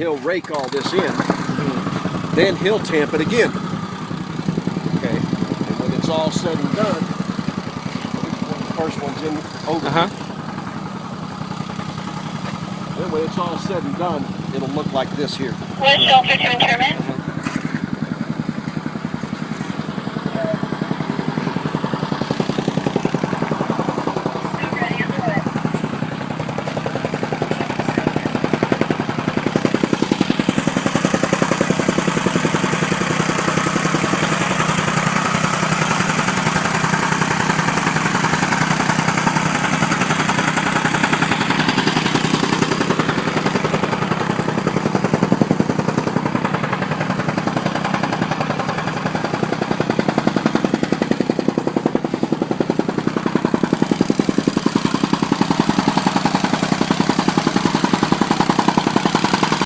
he'll rake all this in. Then he'll tamp it again. Okay. And when it's all said and done, the first one's in over. Then when it's all said and done, it'll look like this here. West Shelter to interment.